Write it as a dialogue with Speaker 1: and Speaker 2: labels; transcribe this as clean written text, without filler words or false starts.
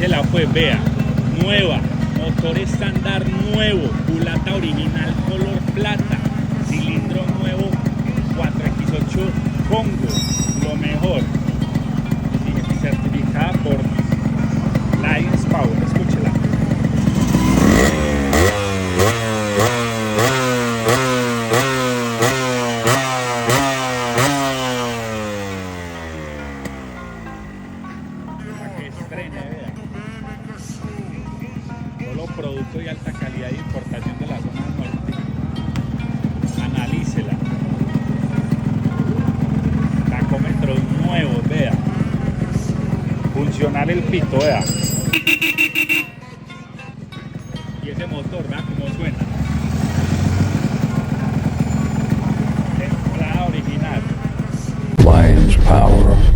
Speaker 1: Analícela pues, vea. Nueva, motor estándar nuevo, culata original color plata, cilindro nuevo 4X8 Congo, lo mejor. Sí, certificada por Lions Power, escúchela. Para que estrene, vea. Solo producto de alta calidad de importación de la zona norte. Analícela. Tacómetros nuevos, vea. Funcional el pito, vea. Y ese motor, vea cómo suena. Entrada original.
Speaker 2: Lions Power.